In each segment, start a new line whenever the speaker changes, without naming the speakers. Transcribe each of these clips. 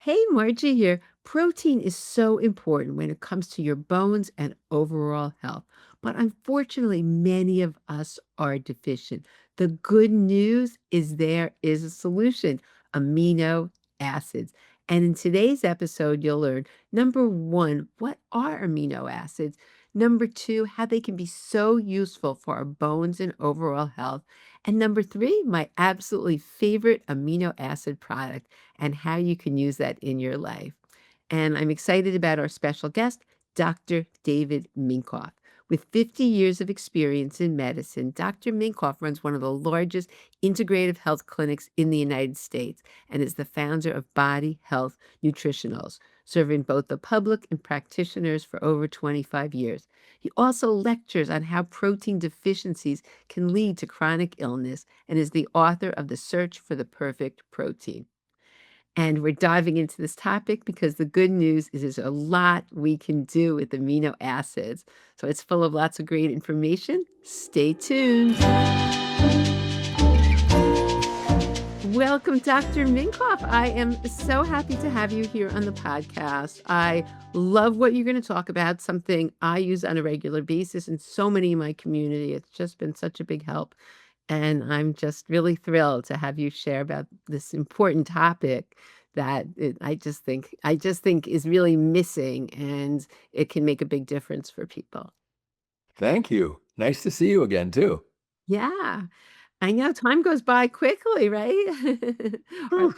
Hey, Margie here. Protein is so important when it comes to your bones and overall health. But unfortunately, many of us are deficient. The good news is there is a solution: amino acids. And in today's episode, you'll learn number one, what are amino acids? Number two, how they can be so useful for our bones and overall health. And number three, my absolutely favorite amino acid product and how you can use that in your life. And I'm excited about our special guest, Dr. David Minkoff. With 50 years of experience in medicine, Dr. Minkoff runs one of the largest integrative health clinics in the United States and is the founder of Body Health Nutritionals, serving both the public and practitioners for over 25 years. He also lectures on how protein deficiencies can lead to chronic illness and is the author of The Search for the Perfect Protein. And we're diving into this topic because the good news is there's a lot we can do with amino acids. So it's full of lots of great information. Stay tuned. Welcome, Dr. Minkoff. I am so happy to have you here on the podcast. I love what you're going to talk about, something I use on a regular basis and so many in my community. It's just been such a big help. And I'm just really thrilled to have you share about this important topic that I just think is really missing, and it can make a big difference for people.
Thank you. Nice to see you again, too.
Yeah, I know time goes by quickly, right? Our,
Whew.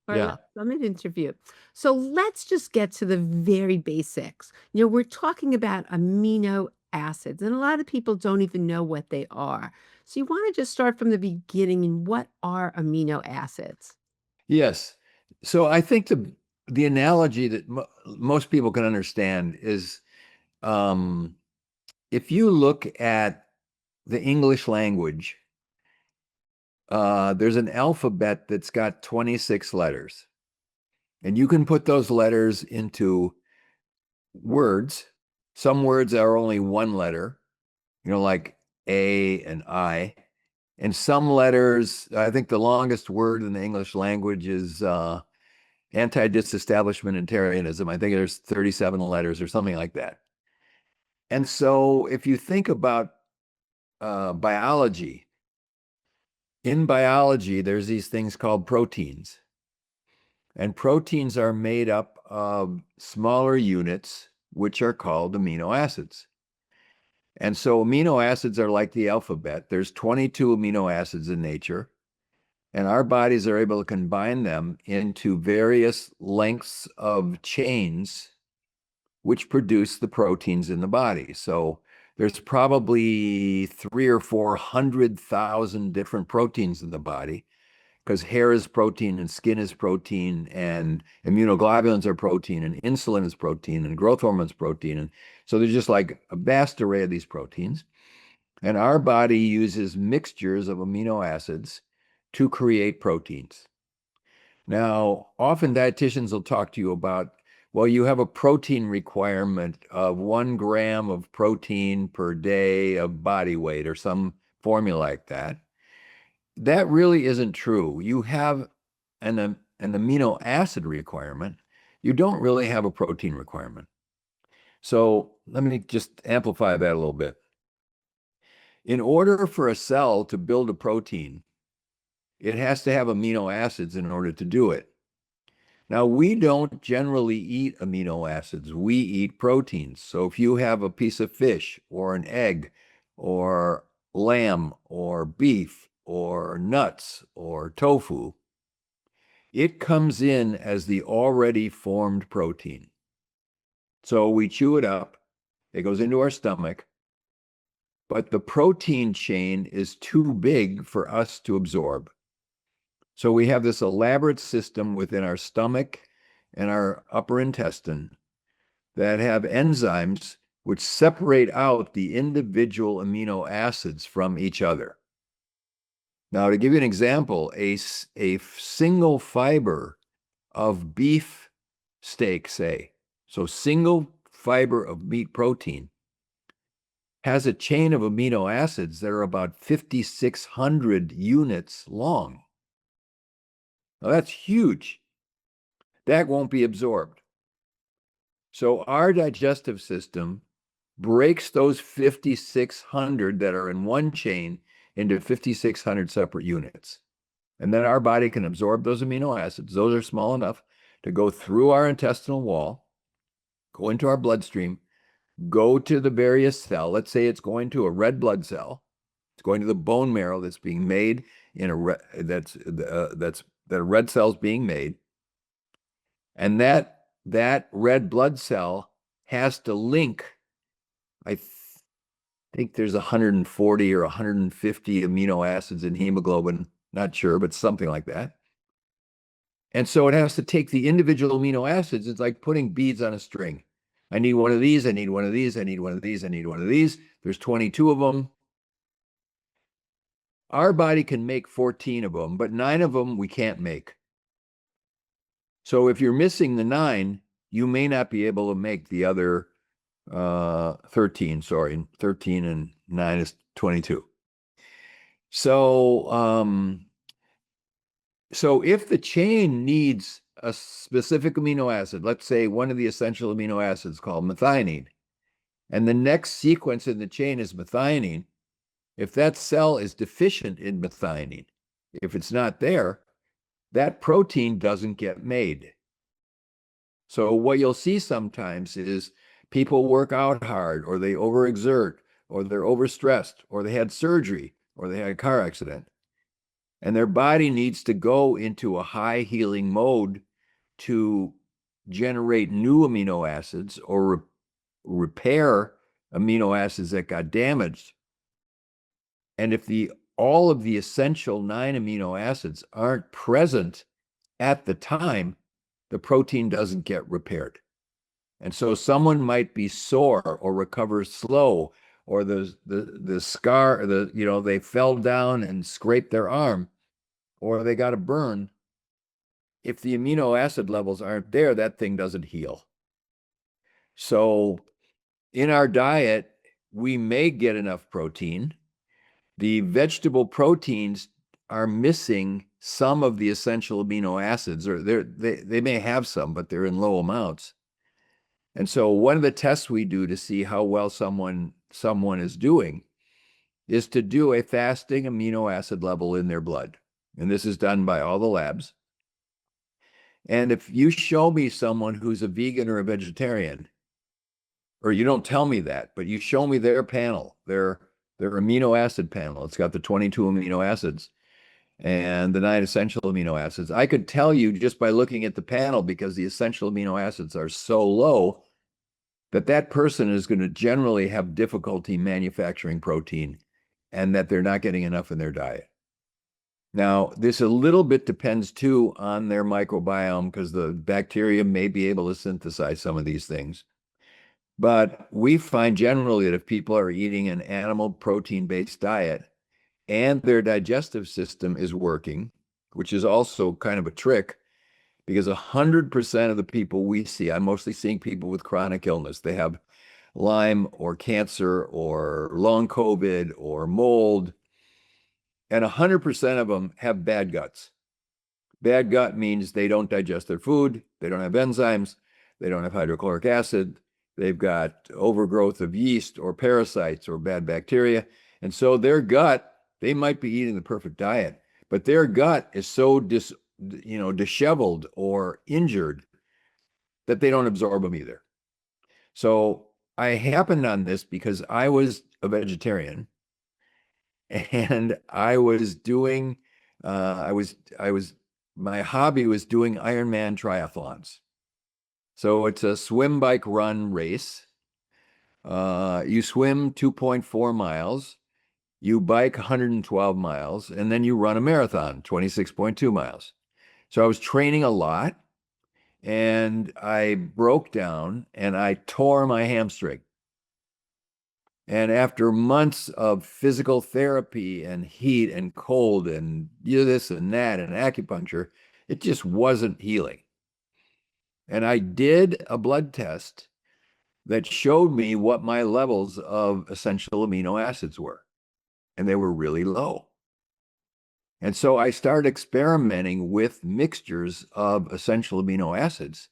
our
Yeah.
last summit interview. So let's just get to the very basics. We're talking about amino acids, and a lot of people don't even know what they are. So you want to just start from the beginning and what are amino acids?
Yes. So I think the analogy that most people can understand is um, if you look at the English language, there's an alphabet that's got 26 letters, and you can put those letters into words. Some words are only one letter, like A and I. And some letters, I think the longest word in the English language is anti-disestablishmentarianism. I think there's 37 letters or something like that. And so if you think about biology, in biology, there's these things called proteins. And proteins are made up of smaller units, which are called amino acids. And so amino acids are like the alphabet. There's 22 amino acids in nature. And our bodies are able to combine them into various lengths of chains, which produce the proteins in the body. So there's probably 300,000 or 400,000 different proteins in the body, because hair is protein and skin is protein and immunoglobulins are protein and insulin is protein and growth hormones protein. And so there's just like a vast array of these proteins. And our body uses mixtures of amino acids to create proteins. Now, often dietitians will talk to you about, well, you have a protein requirement of 1 gram of protein per day of body weight or some formula like that. That really isn't true. You have an amino acid requirement. You don't really have a protein requirement. So let me just amplify that a little bit. In order for a cell to build a protein, it has to have amino acids in order to do it. Now, we don't generally eat amino acids. We eat proteins. So if you have a piece of fish or an egg or lamb or beef or nuts or tofu, it comes in as the already formed protein. So we chew it up, it goes into our stomach, but the protein chain is too big for us to absorb. So we have this elaborate system within our stomach and our upper intestine that have enzymes which separate out the individual amino acids from each other. Now, to give you an example, a single fiber of beef steak, say, so single fiber of meat protein, has a chain of amino acids that are about 5,600 units long. Now, that's huge. that won't be absorbed. So our digestive system breaks those 5,600 that are in one chain into 5,600 separate units. And then our body can absorb those amino acids. Those are small enough to go through our intestinal wall, go into our bloodstream, go to the various cell. Let's say it's going to a red blood cell. It's going to the bone marrow that's being made in that a red cell's being made. And that red blood cell has to link, I think there's 140 or 150 amino acids in hemoglobin, not sure, but something like that. And so it has to take the individual amino acids. It's like putting beads on a string. I need one of these, I need one of these, I need one of these, I need one of these. There's 22 of them. Our body can make 14 of them, but 9 of them we can't make. So if you're missing the 9, you may not be able to make the other 13, sorry, 13 and 9 is 22. So if the chain needs a specific amino acid, let's say one of the essential amino acids called methionine, and the next sequence in the chain is methionine, if that cell is deficient in methionine, if it's not there, that protein doesn't get made. So what you'll see sometimes is people work out hard, or they overexert, or they're overstressed, or they had surgery, or they had a car accident. And their body needs to go into a high healing mode to generate new amino acids or repair amino acids that got damaged. And if all of the essential 9 amino acids aren't present at the time, the protein doesn't get repaired. And so someone might be sore or recover slow, or the scar, they fell down and scraped their arm, or they got a burn. If the amino acid levels aren't there, that thing doesn't heal. So in our diet, we may get enough protein. The vegetable proteins are missing some of the essential amino acids, or they may have some, but they're in low amounts. And so one of the tests we do to see how well someone is doing is to do a fasting amino acid level in their blood. And this is done by all the labs. And if you show me someone who's a vegan or a vegetarian, or you don't tell me that, but you show me their panel, their amino acid panel, it's got the 22 amino acids and the 9 essential amino acids. I could tell you just by looking at the panel, because the essential amino acids are so low, that person is going to generally have difficulty manufacturing protein, and that they're not getting enough in their diet. Now, this a little bit depends too on their microbiome, because the bacteria may be able to synthesize some of these things. But we find generally that if people are eating an animal protein-based diet and their digestive system is working, which is also kind of a trick, because 100% of the people we see, I'm mostly seeing people with chronic illness. They have Lyme or cancer or long COVID or mold, and 100% of them have bad guts. Bad gut means they don't digest their food, they don't have enzymes, they don't have hydrochloric acid, they've got overgrowth of yeast or parasites or bad bacteria. And so their gut, they might be eating the perfect diet, but their gut is so disheveled or injured that they don't absorb them either. So I happened on this because I was a vegetarian, and I was doing, my hobby was doing Ironman triathlons. So it's a swim, bike, run race. You swim 2.4 miles, you bike 112 miles, and then you run a marathon, 26.2 miles. So I was training a lot, and I broke down and I tore my hamstring. And after months of physical therapy and heat and cold and this and that and acupuncture, it just wasn't healing. And I did a blood test that showed me what my levels of essential amino acids were, and they were really low. And so I started experimenting with mixtures of essential amino acids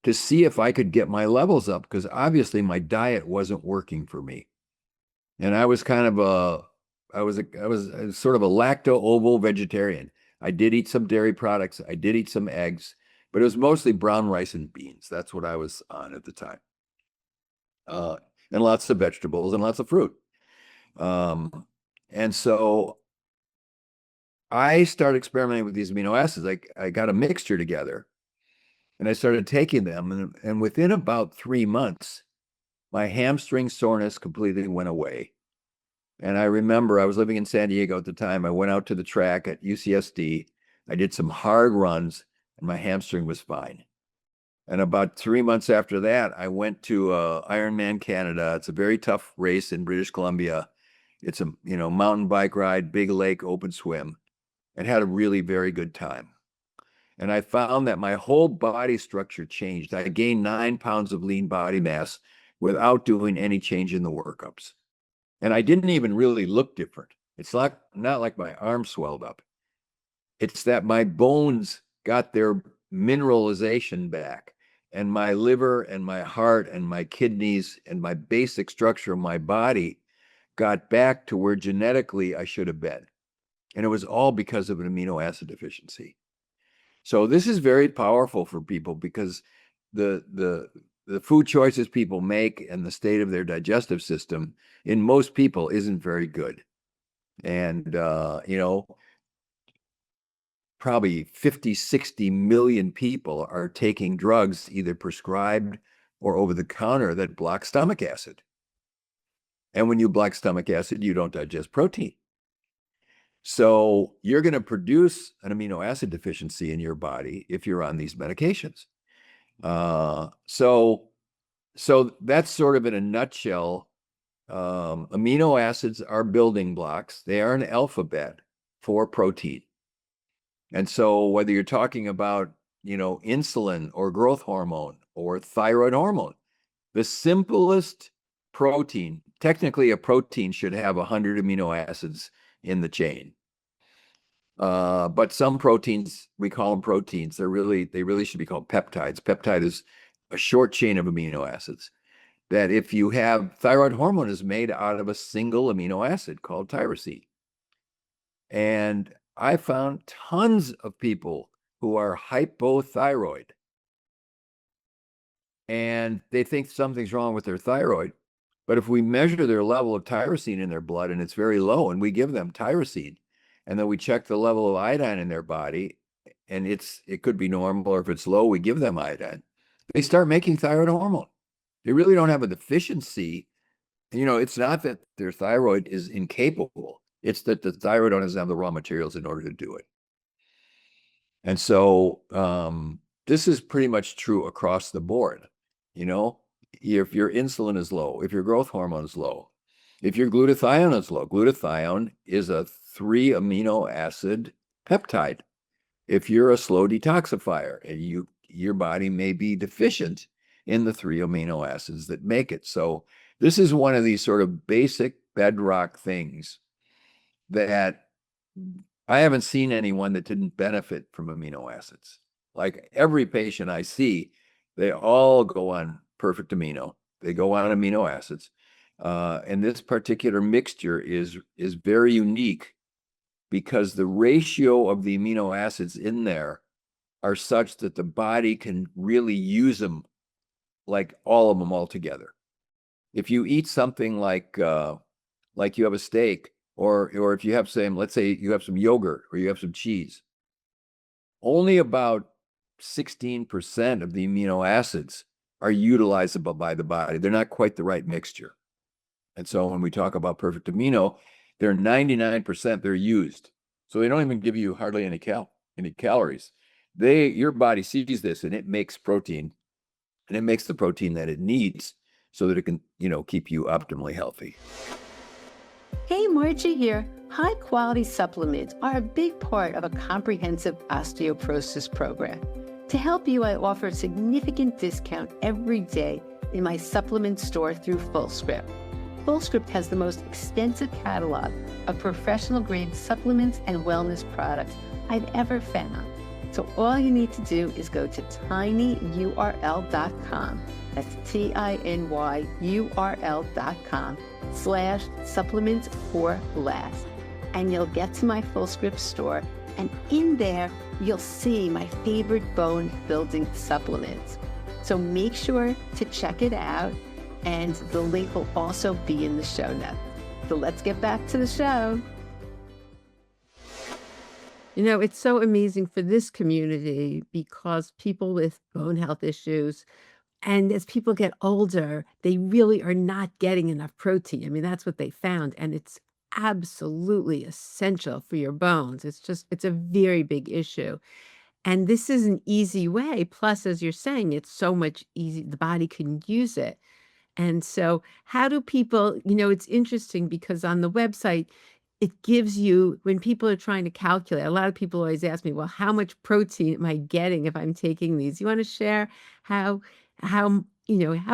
to see if I could get my levels up, because obviously my diet wasn't working for me. And I was kind of I was sort of a lacto-ovo vegetarian. I did eat some dairy products. I did eat some eggs, but it was mostly brown rice and beans. That's what I was on at the time. Uh, and lots of vegetables and lots of fruit. Um, and so I started experimenting with these amino acids. I got a mixture together and I started taking them. And within about 3 months, my hamstring soreness completely went away. And I remember I was living in San Diego at the time. I went out to the track at UCSD. I did some hard runs and my hamstring was fine. And about 3 months after that, I went to Ironman Canada. It's a very tough race in British Columbia. It's a mountain bike ride, big lake, open swim, and had a really very good time. And I found that my whole body structure changed. I gained 9 pounds of lean body mass without doing any change in the workups. And I didn't even really look different. It's not like my arms swelled up. It's that my bones got their mineralization back, and my liver and my heart and my kidneys and my basic structure of my body got back to where genetically I should have been. And it was all because of an amino acid deficiency. So this is very powerful for people because the food choices people make and the state of their digestive system in most people isn't very good. And probably 50, 60 million people are taking drugs either prescribed or over the counter that block stomach acid. And when you block stomach acid, you don't digest protein. So you're going to produce an amino acid deficiency in your body if you're on these medications. So that's sort of in a nutshell. Amino acids are building blocks. They are an alphabet for protein. And so whether you're talking about, insulin or growth hormone or thyroid hormone, the simplest protein, technically a protein should have 100 amino acids in the chain. But some proteins, we call them proteins. They really should be called peptides. Peptide is a short chain of amino acids that if you have thyroid hormone is made out of a single amino acid called tyrosine. And I found tons of people who are hypothyroid and they think something's wrong with their thyroid. But if we measure their level of tyrosine in their blood and it's very low and we give them tyrosine and then we check the level of iodine in their body and it could be normal, or if it's low, we give them iodine, they start making thyroid hormone. They really don't have a deficiency. It's not that their thyroid is incapable. It's that the thyroid doesn't have the raw materials in order to do it. And so this is pretty much true across the board. If your insulin is low, if your growth hormone is low, if your glutathione is low, glutathione is a 3 amino acid peptide. If you're a slow detoxifier, and your body may be deficient in the 3 amino acids that make it. So this is one of these sort of basic bedrock things that I haven't seen anyone that didn't benefit from amino acids. Like every patient I see, they all go on Perfect Amino. They go on amino acids. And this particular mixture is very unique because the ratio of the amino acids in there are such that the body can really use them, like all of them all together. If you eat something like you have a steak, or if you have let's say you have some yogurt or you have some cheese, only about 16% of the amino acids are utilizable by the body. They're not quite the right mixture. And so when we talk about Perfect Amino, they're 99% they're used. So they don't even give you hardly any calories. Your body sees this and it makes protein, and it makes the protein that it needs so that it can, keep you optimally healthy.
Hey, Margie here. High-quality supplements are a big part of a comprehensive osteoporosis program. To help you, I offer a significant discount every day in my supplement store through FullScript. FullScript has the most extensive catalog of professional-grade supplements and wellness products I've ever found. So all you need to do is go to tinyurl.com. That's tinyurl.com/supplements for less. And you'll get to my FullScript store. And in there, you'll see my favorite bone building supplements. So make sure to check it out. And the link will also be in the show notes. So let's get back to the show.
You know, it's so amazing for this community because people with bone health issues, and as people get older, they really are not getting enough protein. I mean, that's what they found, and it's absolutely essential for your bones. It's a very big issue. And this is an easy way. Plus, as you're saying, it's so much easy, the body can use it. And so, how do people, it's interesting because on the website, it gives you, when people are trying to calculate, a lot of people always ask me, well, how much protein am I getting if I'm taking these? You want to share how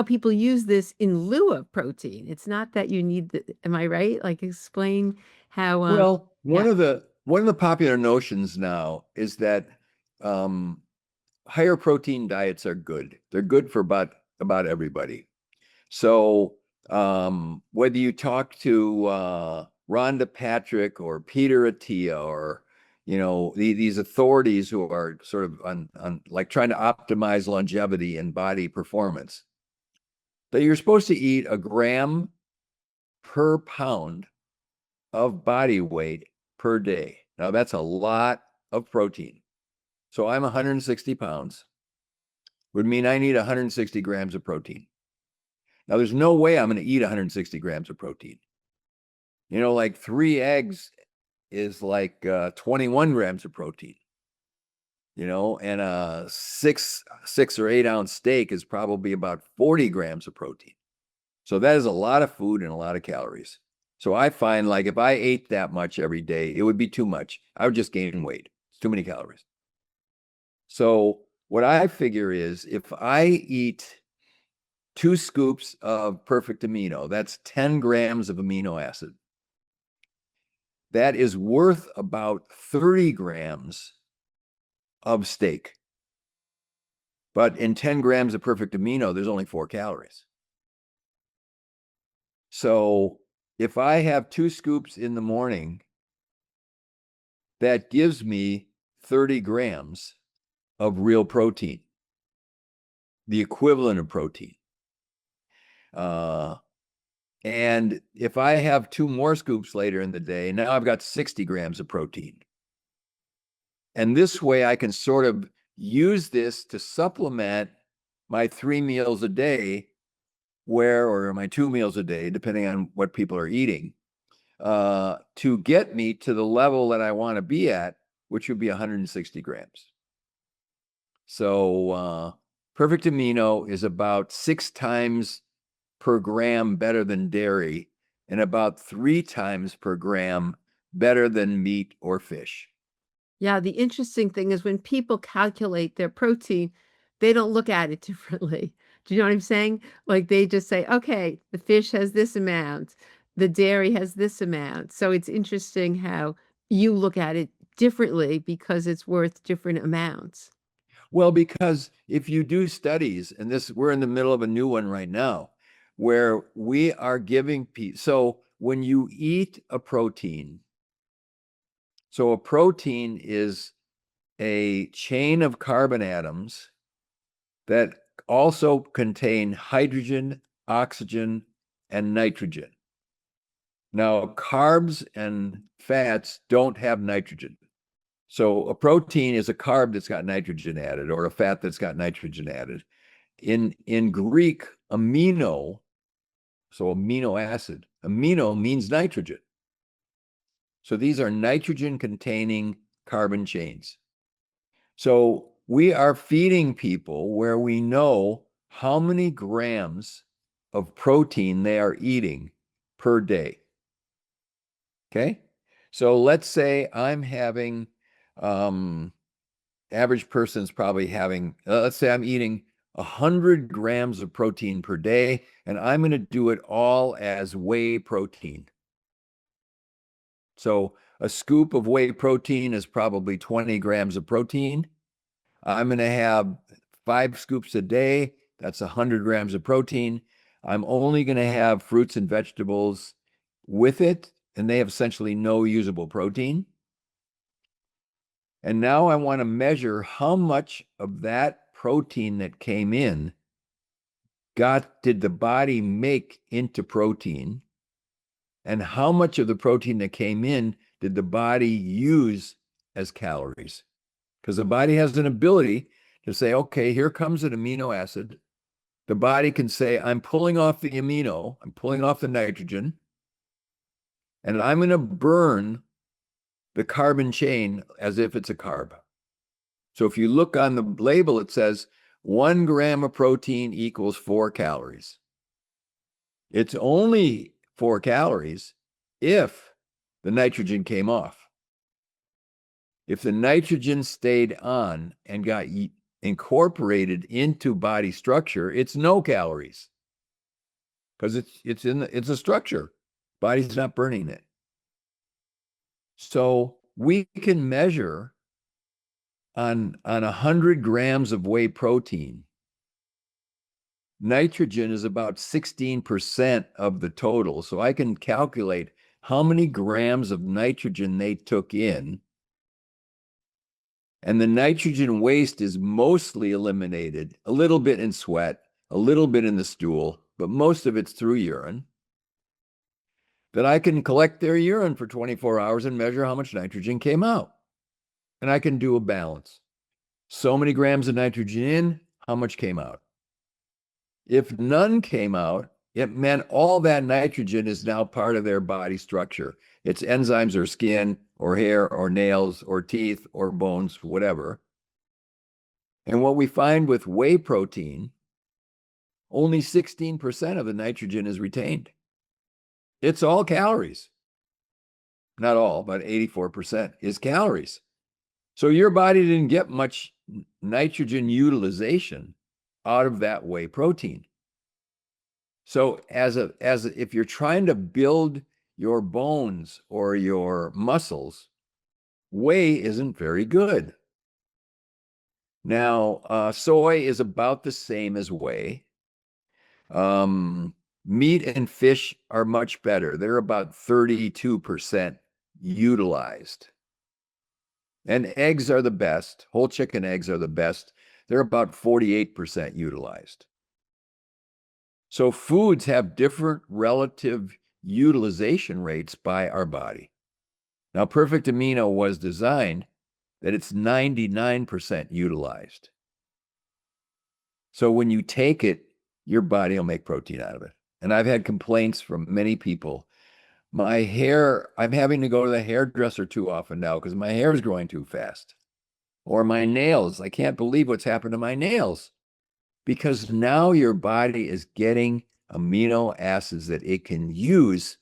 people use this in lieu of protein? It's not that you need am I right? Like explain how,
Well,
yeah.
one of the popular notions now is that higher protein diets are good. They're good for about everybody. So whether you talk to Rhonda Patrick or Peter Attia or these authorities who are sort of on like trying to optimize longevity and body performance, that you're supposed to eat a gram per pound of body weight per day. Now that's a lot of protein. So I'm 160 pounds, would mean I need 160 grams of protein. Now there's no way I'm going to eat 160 grams of protein. Like 3 eggs is like 21 grams of protein. And a 6 or 8 ounce steak is probably about 40 grams of protein. So that is a lot of food and a lot of calories. So I find like if I ate that much every day, it would be too much. I would just gain weight. It's too many calories. So what I figure is if I eat 2 scoops of Perfect Amino, that's 10 grams of amino acid. That is worth about 30 grams of steak. But in 10 grams of Perfect Amino, there's only 4 calories. So if I have 2 scoops in the morning, that gives me 30 grams of real protein, the equivalent of protein. And if I have 2 more scoops later in the day, now I've got 60 grams of protein. And this way I can sort of use this to supplement my 3 meals a day or my 2 meals a day, depending on what people are eating, to get me to the level that I want to be at, which would be 160 grams. So Perfect Amino is about 6 times per gram better than dairy and about 3 times per gram better than meat or fish.
Yeah, the interesting thing is when people calculate their protein, they don't look at it differently. Do you know what I'm saying? Like they just say, okay, the fish has this amount, the dairy has this amount. So it's interesting how you look at it differently because it's worth different amounts.
Well, because if you do studies, and we're in the middle of a new one right now, where we are giving people, so when you eat a protein, so a protein is a chain of carbon atoms that also contain hydrogen, oxygen, and nitrogen. Now, carbs and fats don't have nitrogen. So a protein is a carb that's got nitrogen added or a fat that's got nitrogen added. In Greek, amino, so amino acid, amino means nitrogen. So these are nitrogen containing carbon chains. So we are feeding people where we know how many grams of protein they are eating per day. Okay? So let's say I'm having, average person's probably having, let's say I'm eating 100 grams of protein per day, and I'm going to do it all as whey protein. So a scoop of whey protein is probably 20 grams of protein. I'm going to have 5 scoops a day. That's 100 grams of protein. I'm only going to have fruits and vegetables with it, and they have essentially no usable protein. And now I want to measure how much of that protein that came in did the body make into protein, and how much of the protein that came in did the body use as calories? Because the body has an ability to say, okay, here comes an amino acid. The body can say, I'm pulling off the amino, I'm pulling off the nitrogen, and I'm going to burn the carbon chain as if it's a carb. So if you look on the label, it says 1 gram of protein equals 4 calories. It's only 4 calories if the nitrogen came off. If the nitrogen stayed on and got incorporated into body structure, it's no calories because it's a structure. Body's not burning it. So we can measure on 100 grams of whey protein. Nitrogen is about 16% of the total. So I can calculate how many grams of nitrogen they took in. And the nitrogen waste is mostly eliminated, a little bit in sweat, a little bit in the stool, but most of it's through urine. That I can collect their urine for 24 hours and measure how much nitrogen came out. And I can do a balance. So many grams of nitrogen in, how much came out? If none came out, it meant all that nitrogen is now part of their body structure. It's enzymes or skin or hair or nails or teeth or bones, whatever. And what we find with whey protein, only 16% of the nitrogen is retained. It's all calories. Not all, but 84% is calories. So your body didn't get much nitrogen utilization out of that whey protein. So if you're trying to build your bones or your muscles, whey isn't very good. Now, soy is about the same as whey. Meat and fish are much better. They're about 32% utilized. And eggs are the best. Whole chicken eggs are the best. They're about 48% utilized. So foods have different relative utilization rates by our body. Now, Perfect Amino was designed that it's 99% utilized. So when you take it, your body will make protein out of it. And I've had complaints from many people. My hair, I'm having to go to the hairdresser too often now because my hair is growing too fast. Or my nails, I can't believe what's happened to my nails. Because now your body is getting amino acids that it can use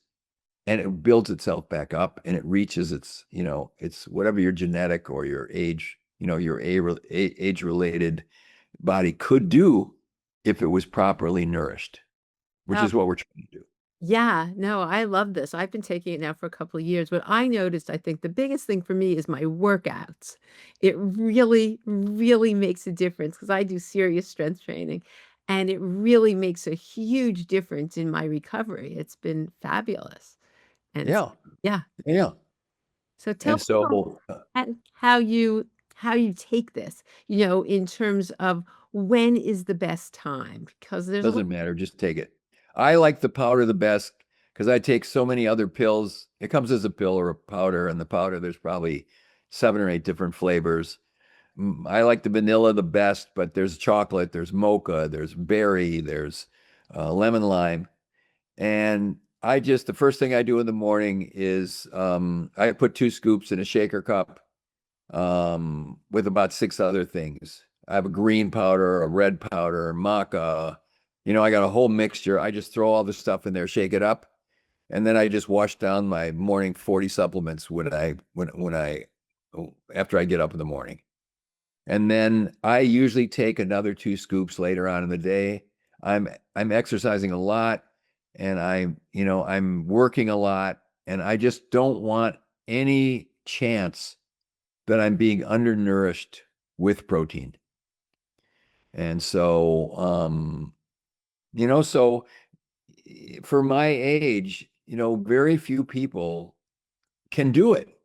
and it builds itself back up and it reaches its, it's whatever your genetic or your age, your age-related body could do if it was properly nourished, which is what we're trying to do.
Yeah, no, I love this. I've been taking it now for a couple of years. What I noticed, I think the biggest thing for me is my workouts. It really, really makes a difference because I do serious strength training and it really makes a huge difference in my recovery. It's been fabulous. And
Yeah,
yeah.
yeah.
So tell
And
me
so
how you take this, in terms of when is the best time? Because there's a lot.
doesn't matter, just take it. I like the powder the best because I take so many other pills. It comes as a pill or a powder, and the powder, there's probably 7 or 8 different flavors. I like the vanilla the best, but there's chocolate, there's mocha, there's berry, there's lemon lime. And the first thing I do in the morning is I put 2 scoops in a shaker cup with about 6 other things. I have a green powder, a red powder, maca. I got a whole mixture. I just throw all the stuff in there, shake it up, and then I just wash down my morning 40 supplements after I get up in the morning. And then I usually take another 2 scoops later on in the day. I'm exercising a lot and I'm working a lot and I just don't want any chance that I'm being undernourished with protein. And so so for my age, very few people can do it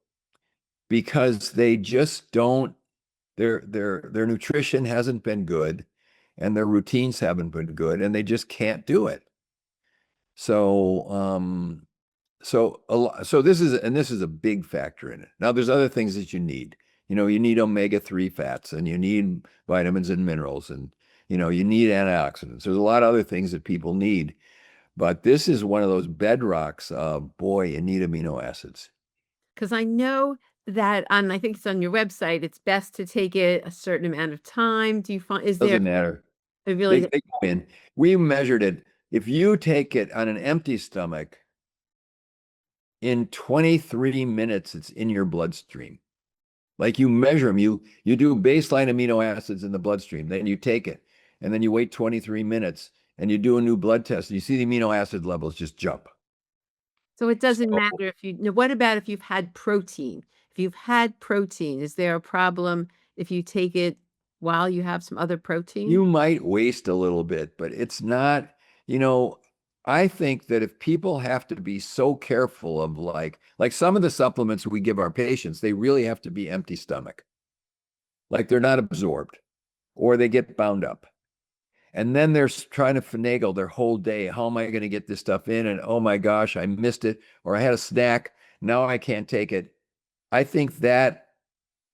because they just don't their nutrition hasn't been good and their routines haven't been good and they just can't do it. So this is a big factor in it. Now there's other things that you need. You need omega-3 fats and you need vitamins and minerals and you need antioxidants. There's a lot of other things that people need, but this is one of those bedrocks of boy, you need amino acids.
Because I know that on, I think it's on your website, it's best to take it a certain amount of time. Do you find, is there
Doesn't matter.
a
They,
really,
they go in. We measured it. If you take it on an empty stomach, in 23 minutes, it's in your bloodstream. Like you measure them, you do baseline amino acids in the bloodstream, then you take it, and then you wait 23 minutes and you do a new blood test, and you see the amino acid levels just jump.
so it doesn't
So
matter if you, now what about if you've had protein? If you've had protein, is there a problem if you take it while you have some other protein?
you might waste a little bit, but it's not, you know, I think that if people have to be so careful of like some of the supplements we give our patients, they really have to be empty stomach. Like they're not absorbed or they get bound up. And then they're trying to finagle their whole day. How am I going to get this stuff in? And oh my gosh, I missed it, or I had a snack. Now I can't take it. I think that,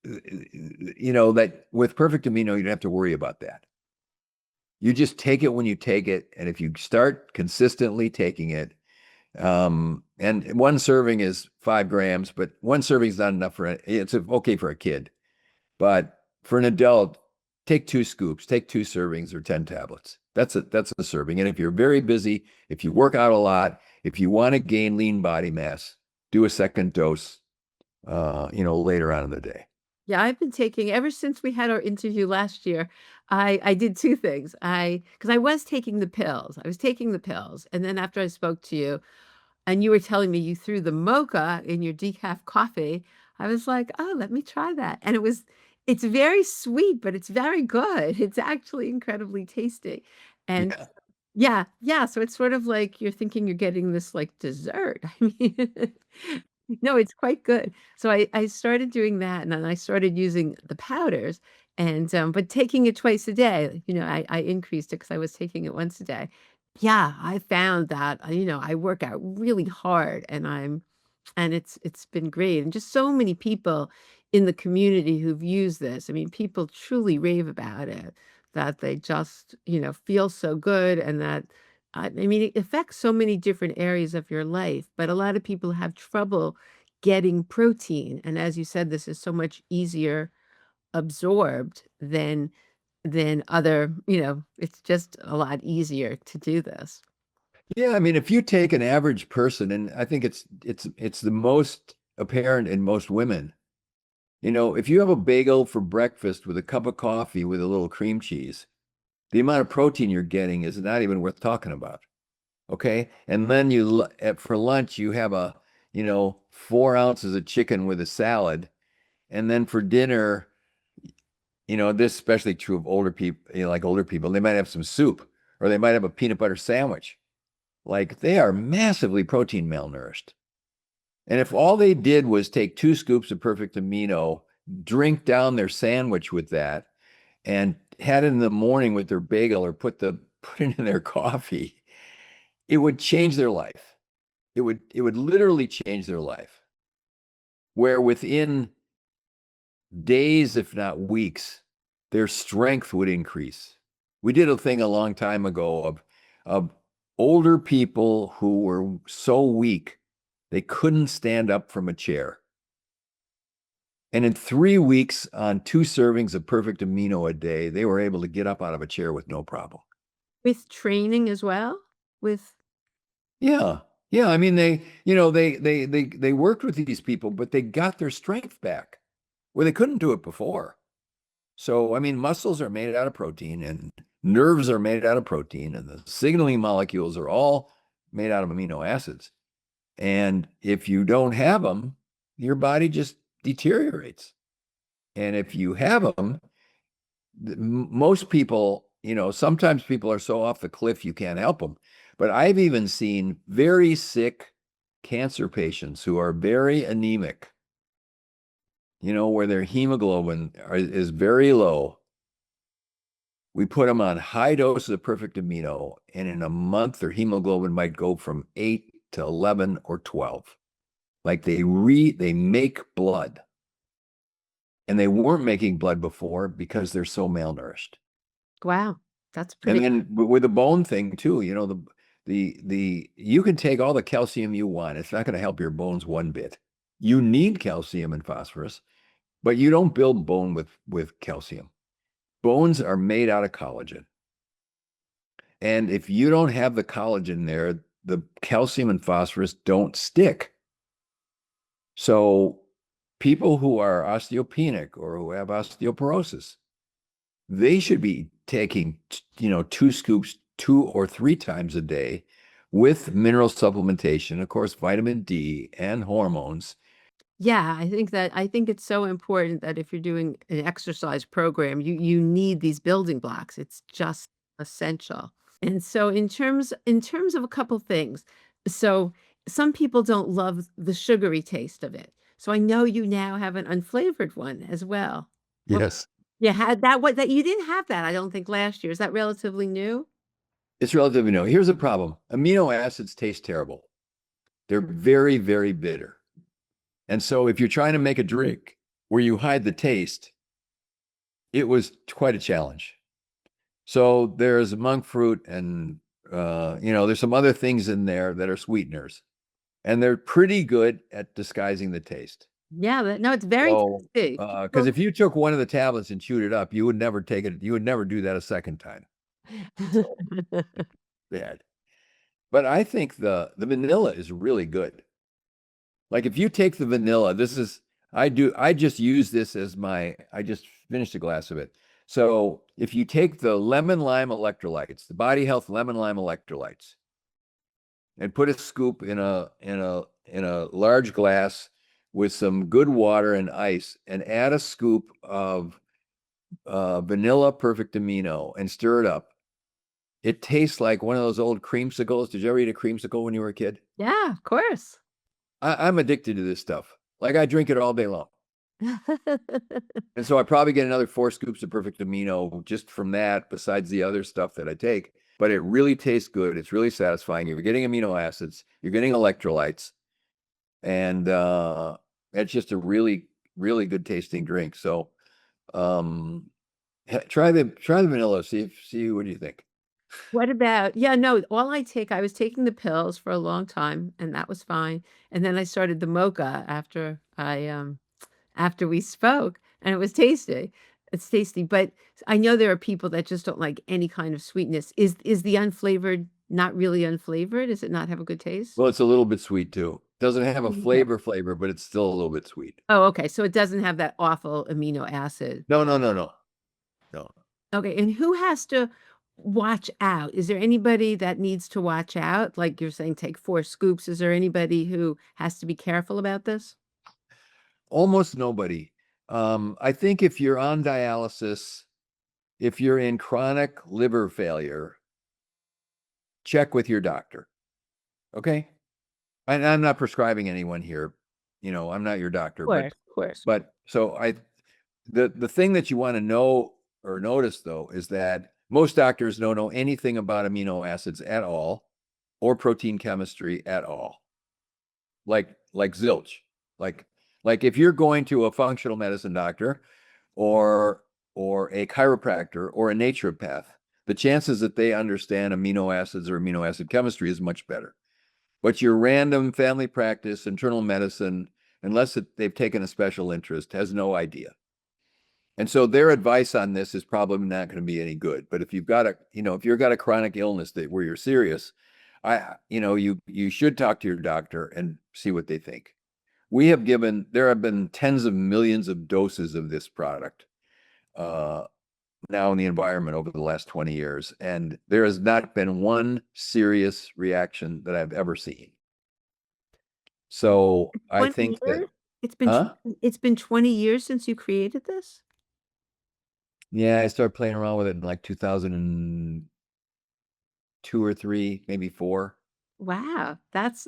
that with Perfect Amino, you don't have to worry about that. You just take it when you take it. And if you start consistently taking it, and one serving is 5 grams, but one serving is not enough it's okay for a kid. But for an adult, take 2 scoops, take 2 servings or 10 tablets. That's a serving. And if you're very busy, if you work out a lot, if you want to gain lean body mass, do a second dose, later on in the day.
Yeah, I've been taking ever since we had our interview last year. I did two things. Because I was taking the pills. I was taking the pills, and then after I spoke to you, and you were telling me you threw the mocha in your decaf coffee, I was like, oh, let me try that. And it's very sweet, but it's very good. It's actually incredibly tasty. And
Yeah.
yeah, yeah. So it's sort of like you're thinking you're getting this like dessert. I mean, no, it's quite good. So I started doing that and then I started using the powders and but taking it twice a day, I increased it because I was taking it once a day. Yeah, I found that I work out really hard and it's been great. And just so many people in the community who've used this. I mean, people truly rave about it, that they just, feel so good and that I mean, it affects so many different areas of your life, but a lot of people have trouble getting protein. And as you said, this is so much easier absorbed than other, it's just a lot easier to do this.
Yeah, I mean, if you take an average person, and I think it's the most apparent in most women, if you have a bagel for breakfast with a cup of coffee with a little cream cheese, the amount of protein you're getting is not even worth talking about. Okay. And then for lunch, you have 4 ounces of chicken with a salad. And then for dinner, this is especially true of older people, like older people, they might have some soup or they might have a peanut butter sandwich. Like they are massively protein malnourished. And if all they did was take 2 scoops of Perfect Amino, drink down their sandwich with that, and had it in the morning with their bagel or put it in their coffee, it would change their life. It would literally change their life. Where within days, if not weeks, their strength would increase. We did a thing a long time ago of older people who were so weak they couldn't stand up from a chair. And in 3 weeks, on 2 servings of Perfect Amino a day, they were able to get up out of a chair with no problem.
With training as well? With
Yeah. Yeah. I mean, they worked with these people, but they got their strength back where they couldn't do it before. So, I mean, muscles are made out of protein and nerves are made out of protein, and the signaling molecules are all made out of amino acids. And if you don't have them, your body just deteriorates. And if you have them, most people, sometimes people are so off the cliff you can't help them. But I've even seen very sick cancer patients who are very anemic, where their hemoglobin is very low. We put them on high doses of Perfect Amino, and in a month, their hemoglobin might go from 8 to 11 or 12. Like they make blood. And they weren't making blood before because they're so malnourished.
Wow, that's
And
pretty.
then with the bone thing too, you can take all the calcium you want. It's not going to help your bones one bit. You need calcium and phosphorus, but you don't build bone with calcium. Bones are made out of collagen. And if you don't have the collagen there, the calcium and phosphorus don't stick. So people who are osteopenic or who have osteoporosis, they should be taking, 2 scoops 2 or 3 times a day with mineral supplementation, of course, vitamin D and hormones.
Yeah, I think it's so important that if you're doing an exercise program, you need these building blocks. It's just essential. And so in terms of a couple things, so some people don't love the sugary taste of it. So I know you now have an unflavored one as well. Well,
Yes.
you had that what that you didn't have that, I don't think last year. Is that relatively new?
It's relatively new. Here's a problem. Amino acids taste terrible. They're very, very bitter. And so if you're trying to make a drink where you hide the taste, it was quite a challenge. So there's monk fruit and there's some other things in there that are sweeteners, and they're pretty good at disguising the taste.
Yeah, no, it's very
So,
tasty.
because if you took one of the tablets and chewed it up, you would never take it. You would never do that a second time. So bad. But I think the vanilla is really good. Like if you take the vanilla, I just use this as I just finished a glass of it. So if you take the lemon lime electrolytes, the Body Health lemon lime electrolytes, and put a scoop in a large glass with some good water and ice, and add a scoop of vanilla Perfect Amino and stir it up. It tastes like one of those old creamsicles. Did you ever eat a creamsicle when you were a kid?
Yeah, of course.
I'm addicted to this stuff. Like I drink it all day long. And so I probably get another 4 scoops of Perfect Amino just from that, besides the other stuff that I take. But it really tastes good. It's really satisfying. You're getting amino acids, you're getting electrolytes, and it's just a really, really good tasting drink. So try the vanilla. See what do you think?
What about yeah, no, I was taking the pills for a long time, and that was fine, and then I started the mocha after we spoke, and it was tasty. It's tasty, but I know there are people that just don't like any kind of sweetness. Is the unflavored not really unflavored? Does it not have a good taste?
Well, it's a little bit sweet too. Doesn't have a
Okay.
flavor, but it's still a little bit sweet.
Oh, okay, so it doesn't have that awful amino acid.
No, no, no, no, no.
Okay, and who has to watch out? Is there anybody that needs to watch out? Like you're saying, take 4 scoops. Is there anybody who has to be careful about this?
Almost nobody. I think if you're on dialysis, if you're in chronic liver failure, check with your doctor. Okay. And I'm not prescribing anyone here. I'm not your doctor,
Of course.
but so the thing that you want to know or notice though is that most doctors don't know anything about amino acids at all or protein chemistry at all. Like zilch. Like if you're going to a functional medicine doctor or a chiropractor or a naturopath, the chances that they understand amino acids or amino acid chemistry is much better. But your random family practice, internal medicine, unless they've taken a special interest, has no idea. And so their advice on this is probably not going to be any good. But if you've got a chronic illness where you're serious, you should talk to your doctor and see what they think. There have been tens of millions of doses of this product. now in the environment over the last 20 years. And there has not been one serious reaction that I've ever seen. So I
20
think that,
years? It's been
huh?
it's been 20 years since you created this?
Yeah, I started playing around with it in like 2002 or three, maybe four.
Wow, that's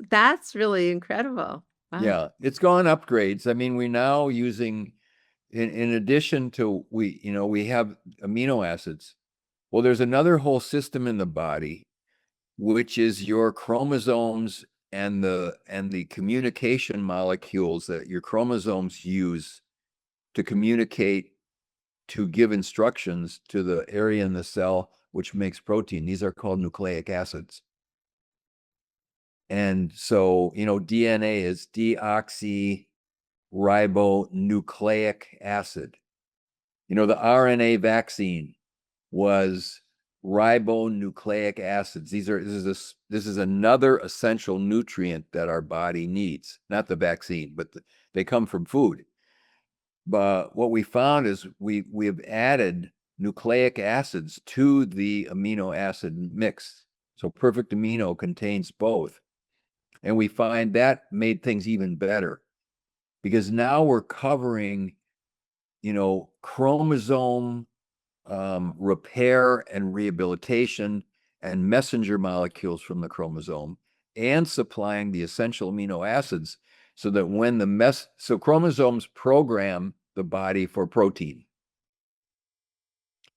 really incredible. Wow.
Yeah, it's gone upgrades. I mean, we're now using, in addition to we have amino acids. Well, there's another whole system in the body, which is your chromosomes and the communication molecules that your chromosomes use to communicate, to give instructions to the area in the cell which makes protein. These are called nucleic acids. And so, DNA is deoxyribonucleic acid. The RNA vaccine was ribonucleic acids. This is another essential nutrient that our body needs, not the vaccine, but they come from food. But what we found is we have added nucleic acids to the amino acid mix. So Perfect Amino contains both. And we find that made things even better because now we're covering, chromosome repair and rehabilitation and messenger molecules from the chromosome and supplying the essential amino acids so that so chromosomes program the body for protein.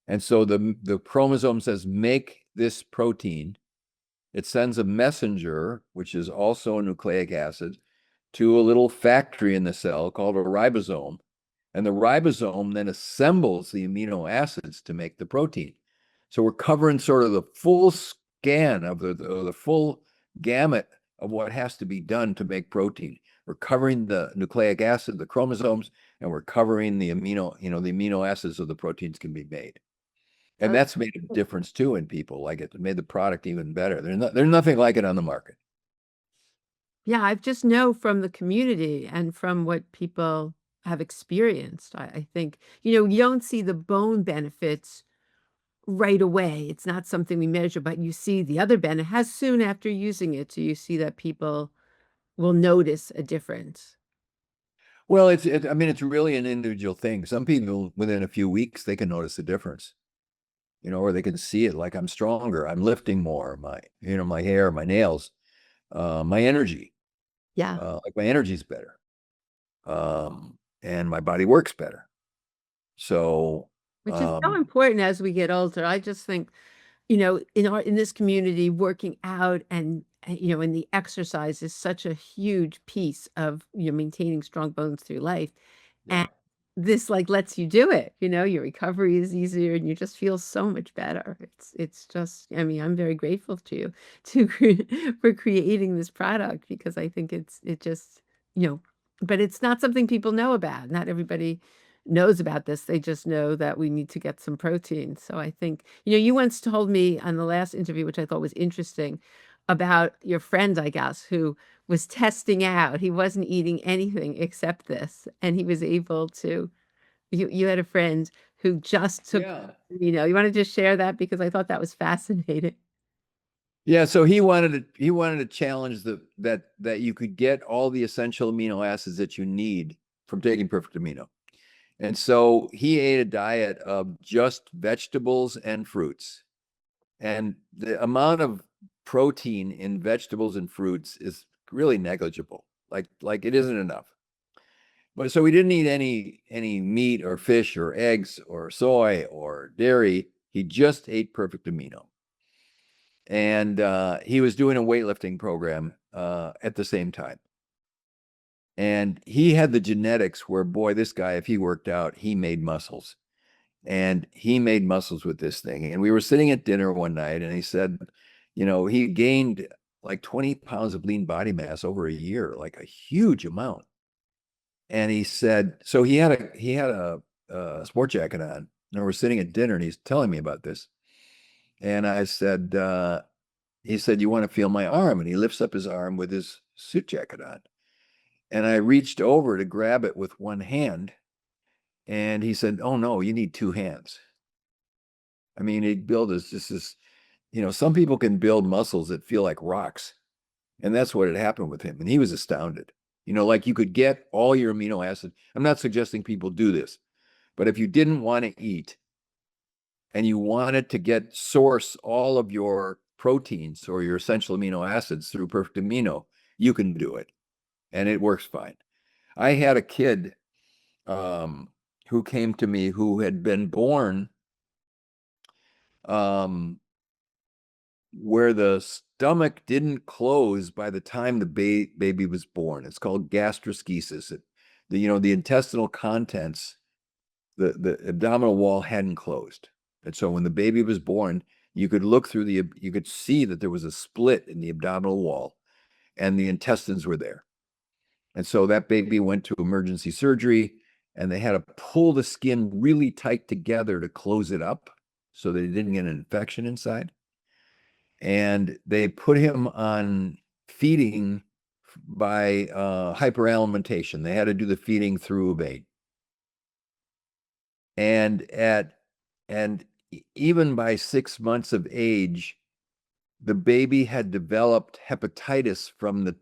And so the chromosome says, make this protein. It sends a messenger, which is also a nucleic acid, to a little factory in the cell called a ribosome. And the ribosome then assembles the amino acids to make the protein. So we're covering sort of the full scan of the full gamut of what has to be done to make protein. We're covering the nucleic acid, the chromosomes, and we're covering the amino acids so the proteins can be made. And that's made a difference too in people. Like it made the product even better. There's nothing like it on the market.
Yeah, I just know from the community and from what people have experienced. I think, you don't see the bone benefits right away. It's not something we measure, but you see the other benefit as soon after using it. So you see that people will notice a difference.
Well, I mean, it's really an individual thing. Some people, within a few weeks, they can notice a difference, or they can see it like I'm stronger, I'm lifting more, my hair, my nails, my energy,
Yeah.
like my energy's better, and my body works better. So,
Which is so important as we get older. I just think, in this community, working out and the exercise is such a huge piece of, maintaining strong bones through life.
yeah.
And this like lets you do it. Your recovery is easier and you just feel so much better. It's just, I mean, I'm very grateful to you for creating this product because I think it just, but it's not something people know about. Not everybody knows about this. They just know that we need to get some protein. So I think, you once told me on the last interview, which I thought was interesting, about your friend, I guess, who was testing out. He wasn't eating anything except this, and he was able to. You had a friend who just took.
Yeah.
You want to just share that because I thought that was fascinating.
Yeah, so he wanted to challenge that you could get all the essential amino acids that you need from taking Perfect Amino. And so he ate a diet of just vegetables and fruits. And the amount of protein in vegetables and fruits is really negligible. Like it isn't enough. But so he didn't eat any meat or fish or eggs or soy or dairy. He just ate Perfect Amino. And he was doing a weightlifting program at the same time. And he had the genetics where, boy, this guy, if he worked out, he made muscles. And he made muscles with this thing. And we were sitting at dinner one night, and he said, he gained like 20 pounds of lean body mass over a year, like a huge amount. And he said, so he had a sport jacket on, and we're sitting at dinner, and he's telling me about this. And I said, he said, you want to feel my arm? And he lifts up his arm with his suit jacket on. And I reached over to grab it with one hand. And he said, oh no, you need two hands. I mean, he built this, some people can build muscles that feel like rocks. And that's what had happened with him. And he was astounded. Like you could get all your amino acids. I'm not suggesting people do this, but if you didn't want to eat and you wanted to source all of your proteins or your essential amino acids through Perfect Amino, you can do it. And it works fine. I had a kid who came to me who had been born where the stomach didn't close by the time the baby was born. It's called gastroschisis. The intestinal contents, the abdominal wall hadn't closed. And so when the baby was born, you could you could see that there was a split in the abdominal wall and the intestines were there. And so that baby went to emergency surgery and they had to pull the skin really tight together to close it up so that it didn't get an infection inside. And they put him on feeding by hyperalimentation. They had to do the feeding through a vein. And even by 6 months of age, the baby had developed hepatitis from the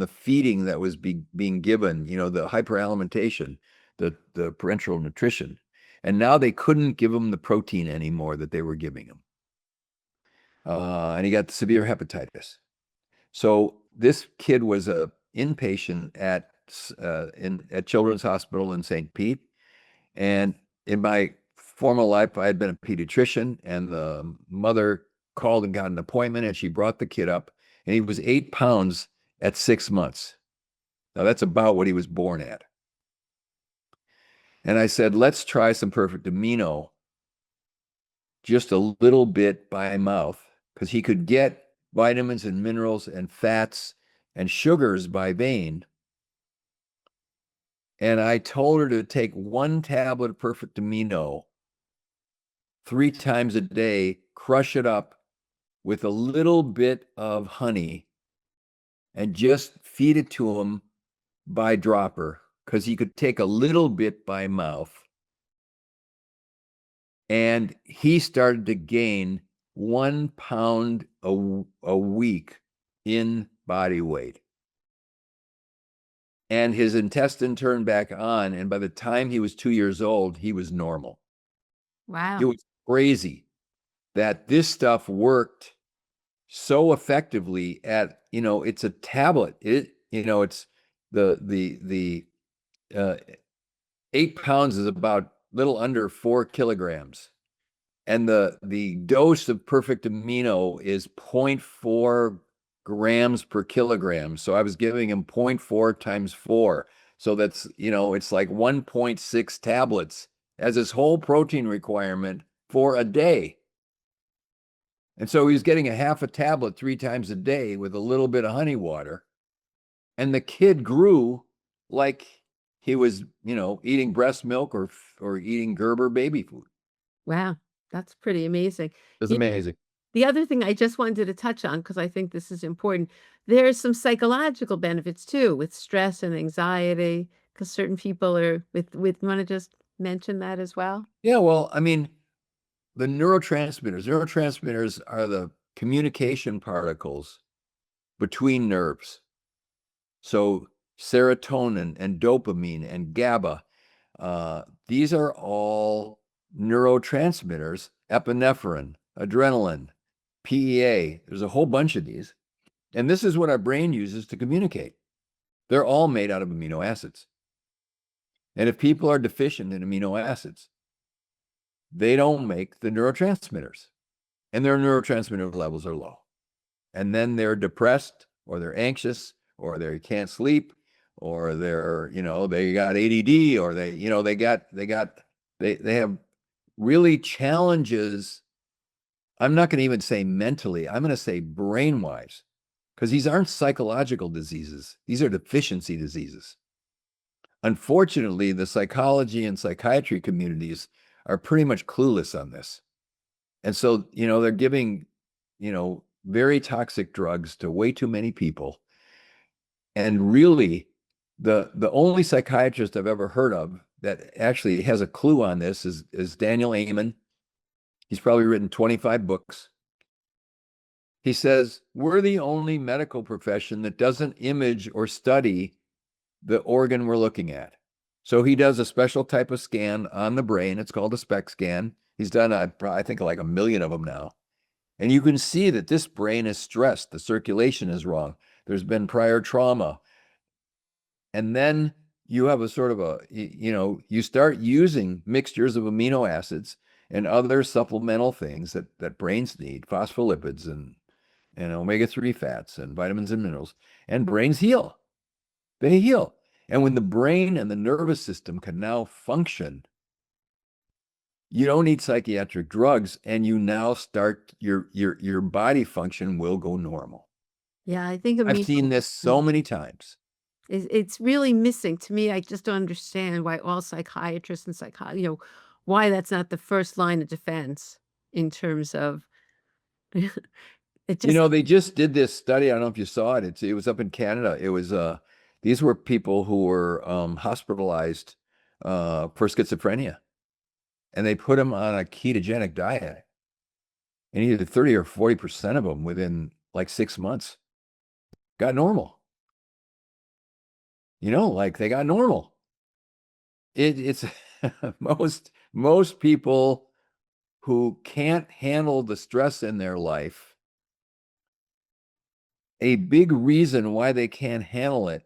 feeding that was being given, the hyperalimentation, the parenteral nutrition. And now they couldn't give him the protein anymore that they were giving him. And he got severe hepatitis. So this kid was a inpatient at Children's Hospital in St. Pete. And in my former life, I had been a pediatrician, and the mother called and got an appointment, and she brought the kid up, and he was 8 pounds at 6 months. Now that's about what he was born at. And I said, let's try some Perfect Amino, just a little bit by mouth, because he could get vitamins and minerals and fats and sugars by vein. And I told her to take 1 tablet of Perfect Amino 3 times a day, crush it up with a little bit of honey, and just feed it to him by dropper, because he could take a little bit by mouth. And he started to gain 1 pound a week in body weight. And his intestine turned back on. And by the time he was 2 years old, he was normal.
Wow.
It was crazy that this stuff worked so effectively it's a tablet. It's the 8 pounds is about a little under 4 kilograms. And the dose of Perfect Amino is 0.4 grams per kilogram. So I was giving him 0.4 times 4. So that's, it's like 1.6 tablets as his whole protein requirement for a day. And so he was getting a half a tablet 3 times a day with a little bit of honey water. And the kid grew like he was, eating breast milk or eating Gerber baby food.
Wow. That's pretty amazing.
It's amazing.
The other thing I just wanted to touch on, because I think this is important, there's some psychological benefits too with stress and anxiety, because certain people are with want to just mention that as well?
Yeah, well, I mean, the neurotransmitters are the communication particles between nerves. So serotonin and dopamine and GABA, these are all neurotransmitters, epinephrine, adrenaline, PEA. There's a whole bunch of these. And this is what our brain uses to communicate. They're all made out of amino acids. And if people are deficient in amino acids, they don't make the neurotransmitters. And their neurotransmitter levels are low. And then they're depressed, or they're anxious, or they can't sleep, or they're, they got ADD, or they have really challenges. I'm not going to even say mentally, I'm going to say brain-wise, because these aren't psychological diseases. These are deficiency diseases. Unfortunately, the psychology and psychiatry communities are pretty much clueless on this. And so, they're giving, very toxic drugs to way too many people. And really, the only psychiatrist I've ever heard of that actually has a clue on this is Daniel Amen. He's probably written 25 books. He says, we're the only medical profession that doesn't image or study the organ we're looking at. So he does a special type of scan on the brain. It's called a SPECT scan. He's done, I think, like 1 million of them now. And you can see that this brain is stressed. The circulation is wrong. There's been prior trauma. And then you have a sort of you start using mixtures of amino acids and other supplemental things that brains need, phospholipids and omega-3 fats and vitamins and minerals, and brains heal. They heal. And when the brain and the nervous system can now function, you don't need psychiatric drugs, and you now start your body function will go normal.
Yeah, I think
I've seen this so many times.
it's really missing to me. I just don't understand why all psychiatrists and why that's not the first line of defense in terms of it just
They just did this study. I don't know if you saw it. It was up in Canada. It was these were people who were hospitalized for schizophrenia, and they put them on a ketogenic diet, and either 30 or 40% of them within like 6 months got normal. Like they got normal. It's most people who can't handle the stress in their life, a big reason why they can't handle it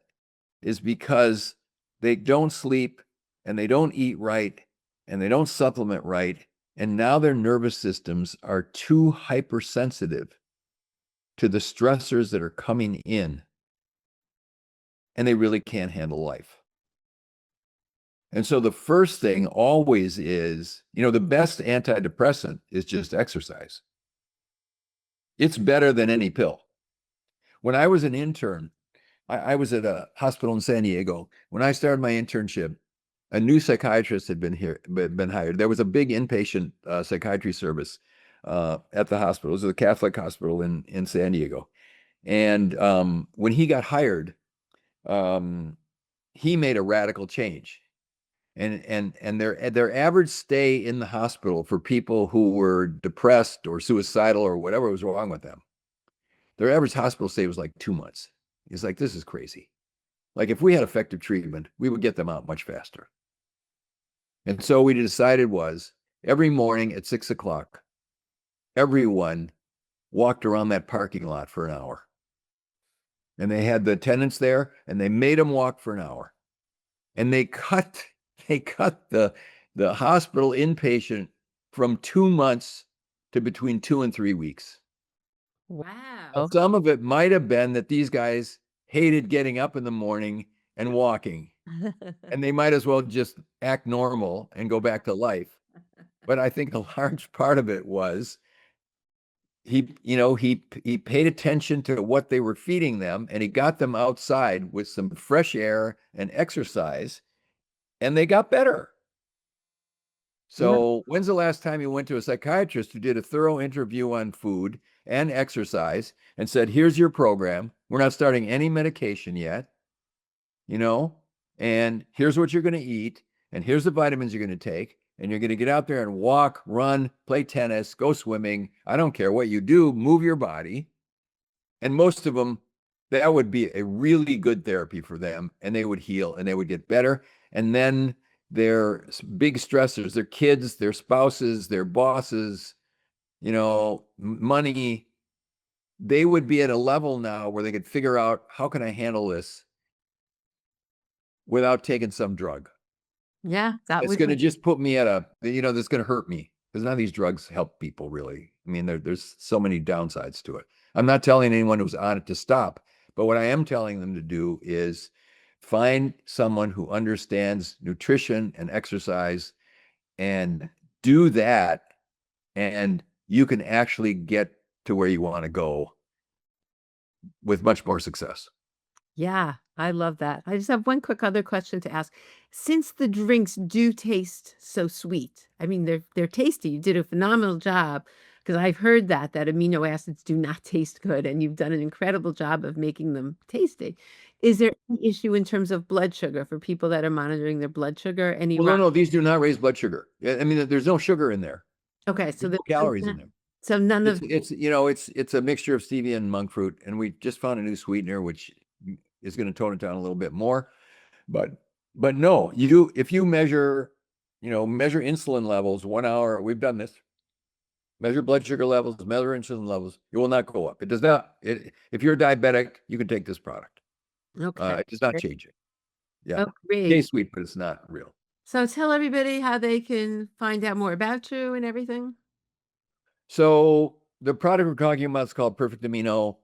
is because they don't sleep and they don't eat right and they don't supplement right. And now their nervous systems are too hypersensitive to the stressors that are coming in, and they really can't handle life. And so the first thing always is, the best antidepressant is just exercise. It's better than any pill. When I was an intern, I was at a hospital in San Diego. When I started my internship, a new psychiatrist had been hired. There was a big inpatient psychiatry service at the hospital. It was a Catholic hospital in San Diego. And when he got hired, he made a radical change. And their average stay in the hospital for people who were depressed or suicidal or whatever was wrong with them, their average hospital stay was like 2 months. He's like, this is crazy. Like if we had effective treatment, we would get them out much faster. And so we decided was every morning at 6 o'clock, everyone walked around that parking lot for an hour. And they had the attendants there and they made them walk for an hour. And they cut the hospital inpatient from 2 months to between 2 and 3 weeks.
wow.
Some of it might have been that these guys hated getting up in the morning and walking, and they might as well just act normal and go back to life. But I think a large part of it was he paid attention to what they were feeding them, and he got them outside with some fresh air and exercise, and they got better. So when's the last time you went to a psychiatrist who did a thorough interview on food and exercise and said, here's your program. We're not starting any medication yet, and here's what you're going to eat, and here's the vitamins you're going to take, and you're going to get out there and walk, run, play tennis, go swimming. I don't care what you do, move your body. And most of them, that would be a really good therapy for them, and they would heal and they would get better. And then their big stressors, their kids, their spouses, their bosses, money, they would be at a level now where they could figure out, how can I handle this without taking some drug?
Yeah, that
It's
would
going to
be
just put me at that's going to hurt me, because none of these drugs help people really. I mean, there's so many downsides to it. I'm not telling anyone who's on it to stop, but what I am telling them to do is find someone who understands nutrition and exercise and do that, and you can actually get to where you want to go with much more success.
Yeah, I love that. I just have one quick other question to ask. Since the drinks do taste so sweet, I mean, they're tasty. You did a phenomenal job, because I've heard that amino acids do not taste good, and you've done an incredible job of making them tasty. Is there any issue in terms of blood sugar for people that are monitoring their blood sugar? Any
Well, no, these do not raise blood sugar. I mean, there's no sugar in there.
Okay, so
There's no
there's
calories in there.
so none of
It's a mixture of stevia and monk fruit, and we just found a new sweetener which is going to tone it down a little bit more. But no, if you measure insulin levels 1 hour, we've done this. Measure blood sugar levels, measure insulin levels. It will not go up. It does not. If you're diabetic, you can take this product.
Okay.
It does not change it. Yeah.
Oh, great.
Tastes sweet, but it's not real.
So tell everybody how they can find out more about you and everything.
So the product we're talking about is called Perfect Amino.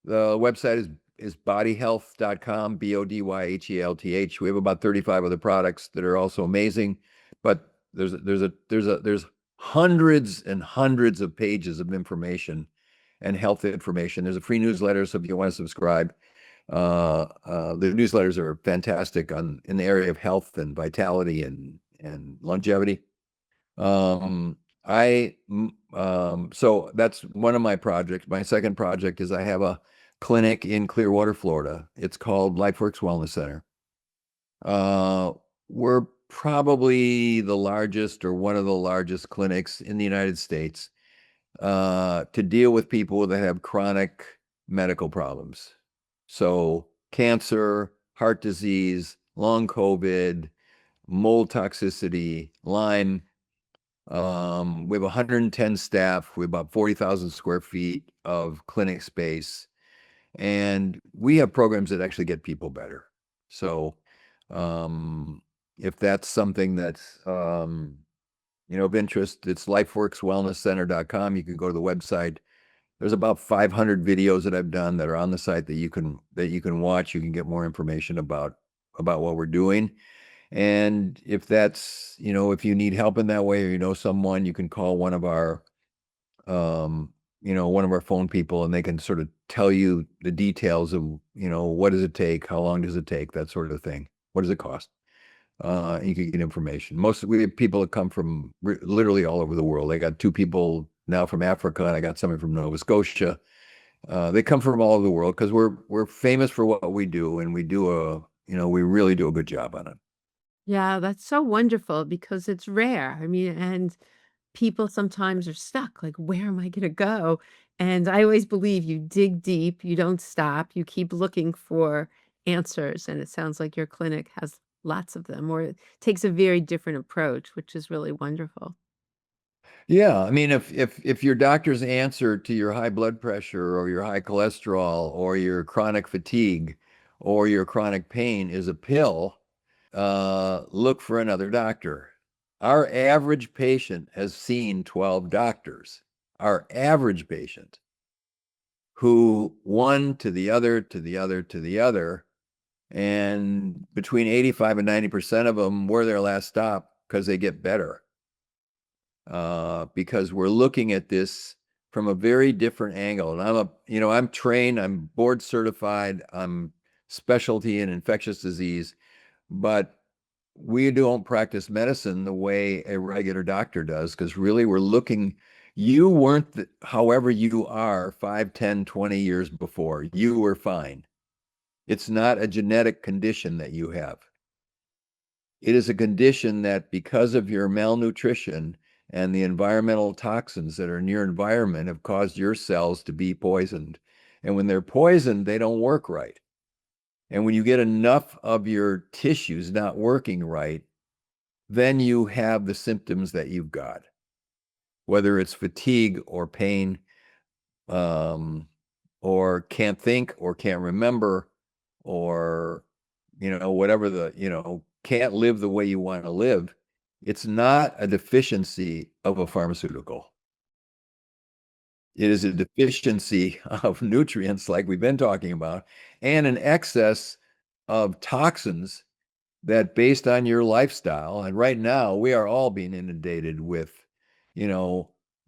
The website is bodyhealth.com, BODYHELTH. We have about 35 other products that are also amazing, but there's hundreds and hundreds of pages of information and health information. There's a free newsletter, so if you want to subscribe, the newsletters are fantastic in the area of health and vitality and longevity. So that's one of my projects. My second project is I have a clinic in Clearwater, Florida. It's called LifeWorks Wellness Center. We're probably the largest or one of the largest clinics in the United States to deal with people that have chronic medical problems. So cancer, heart disease, long COVID, mold toxicity, Lyme. We have 110 staff. We have about 40,000 square feet of clinic space. And we have programs that actually get people better. So if that's something that's of interest, it's lifeworkswellnesscenter.com. You can go to the website. There's about 500 videos that I've done that are on the site that you can watch. You can get more information about what we're doing. And if that's, if you need help in that way, or someone, you can call one of our phone people, and they can sort of tell you the details of, what does it take? How long does it take? That sort of thing. What does it cost? You can get information. We have people that come from literally all over the world. I got 2 people now from Africa, and I got someone from Nova Scotia. They come from all over the world because we're famous for what we do, and we really do a good job on it.
Yeah, that's so wonderful because it's rare. I mean, and people sometimes are stuck, like, where am I going to go? And I always believe you dig deep, you don't stop, you keep looking for answers. And it sounds like your clinic has lots of them, or it takes a very different approach, which is really wonderful.
Yeah, I mean, if your doctor's answer to your high blood pressure or your high cholesterol or your chronic fatigue or your chronic pain is a pill, look for another doctor. Our average patient has seen 12 doctors. Our average patient, who one to the other, to the other, to the other, and between 85 and 90% of them were their last stop because they get better. Because we're looking at this from a very different angle. And I'm trained, I'm board certified, I'm specialty in infectious disease, but we don't practice medicine the way a regular doctor does, because really we're looking, you weren't however you are 5, 10, 20 years before. You were fine. It's not a genetic condition that you have. It is a condition that, because of your malnutrition and the environmental toxins that are in your environment, have caused your cells to be poisoned. And when they're poisoned, they don't work right. And when you get enough of your tissues not working right, then you have the symptoms that you've got, whether it's fatigue or pain, or can't think or can't remember, or, whatever can't live the way you want to live. It's not a deficiency of a pharmaceutical. It is a deficiency of nutrients, like we've been talking about, and an excess of toxins that, based on your lifestyle, and right now we are all being inundated with,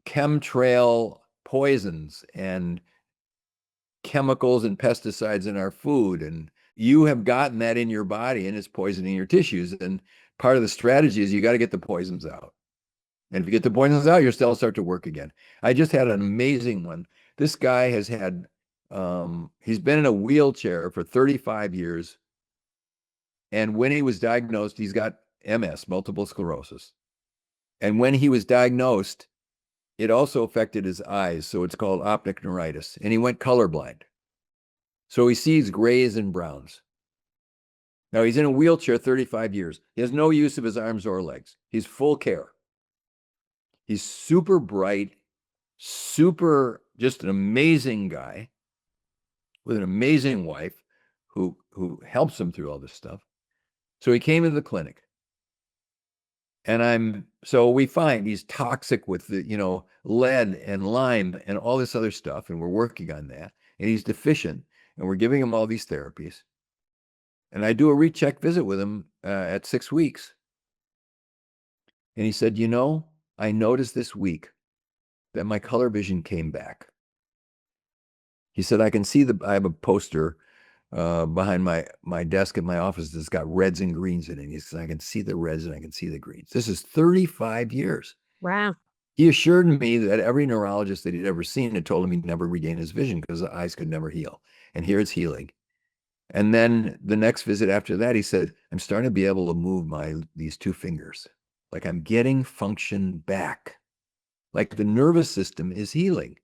chemtrail poisons and chemicals and pesticides in our food. And you have gotten that in your body, and it's poisoning your tissues. And part of the strategy is you got to get the poisons out. And if you get the poisons out, your cells start to work again. I just had an amazing one. This guy has had, he's been in a wheelchair for 35 years. And when he was diagnosed, he's got MS, multiple sclerosis. And when he was diagnosed, it also affected his eyes. So it's called optic neuritis. And he went colorblind. So he sees grays and browns. Now he's in a wheelchair 35 years. He has no use of his arms or legs. He's full care. He's super bright, super, just an amazing guy with an amazing wife who helps him through all this stuff. So he came into the clinic. And so we find he's toxic with the, lead and lime and all this other stuff. And we're working on that. And he's deficient. And we're giving him all these therapies. And I do a recheck visit with him at 6 weeks. And he said, I noticed this week that my color vision came back. He said, I have a poster behind my desk in my office that's got reds and greens in it. He says, I can see the reds and I can see the greens. This is 35 years.
Wow.
He assured me that every neurologist that he'd ever seen had told him he'd never regain his vision because the eyes could never heal. And here it's healing. And then the next visit after that, he said, I'm starting to be able to move these 2 fingers. Like I'm getting function back. Like the nervous system is healing.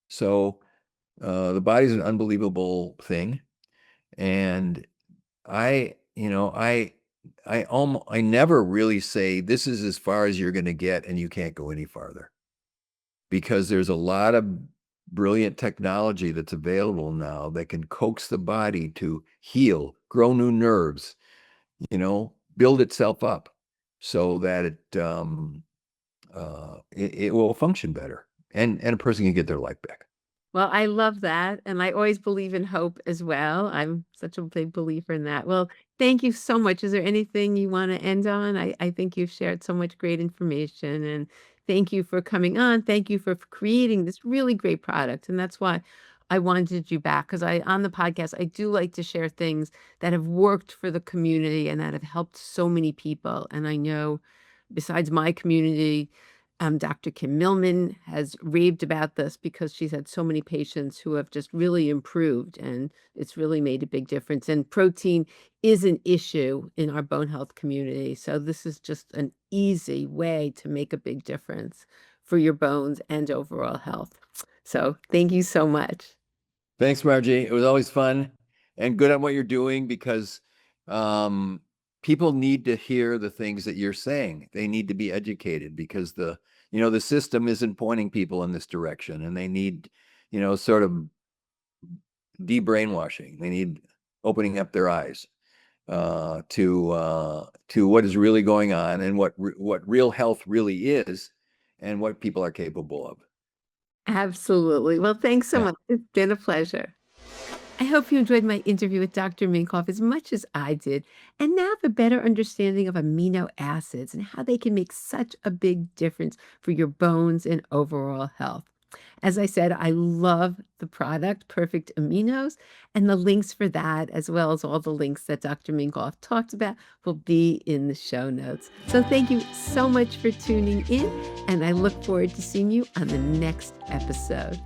So the body's an unbelievable thing. And I never really say this is as far as you're going to get and you can't go any farther. Because there's a lot of brilliant technology that's available now that can coax the body to heal, grow new nerves, build itself up so that it will function better and a person can get their life back.
Well, I love that. And I always believe in hope as well. I'm such a big believer in that. Well, thank you so much. Is there anything you want to end on? I think you've shared so much great information and thank you for coming on. Thank you for creating this really great product. And that's why I wanted you back because on the podcast, I do like to share things that have worked for the community and that have helped so many people. And I know besides my community, Dr. Kim Millman has raved about this because she's had so many patients who have just really improved and it's really made a big difference. And protein is an issue in our bone health community. So this is just an easy way to make a big difference for your bones and overall health. So thank you so much.
Thanks, Margie. It was always fun and good at what you're doing because people need to hear the things that you're saying. They need to be educated because the system isn't pointing people in this direction and they need, sort of de-brainwashing. They need opening up their eyes to what is really going on and what real health really is and what people are capable of.
Absolutely. Well, thanks so much. It's been a pleasure. I hope you enjoyed my interview with Dr. Minkoff as much as I did, and now have a better understanding of amino acids and how they can make such a big difference for your bones and overall health. As I said, I love the product, Perfect Aminos, and the links for that, as well as all the links that Dr. Minkoff talked about, will be in the show notes. So thank you so much for tuning in, and I look forward to seeing you on the next episode.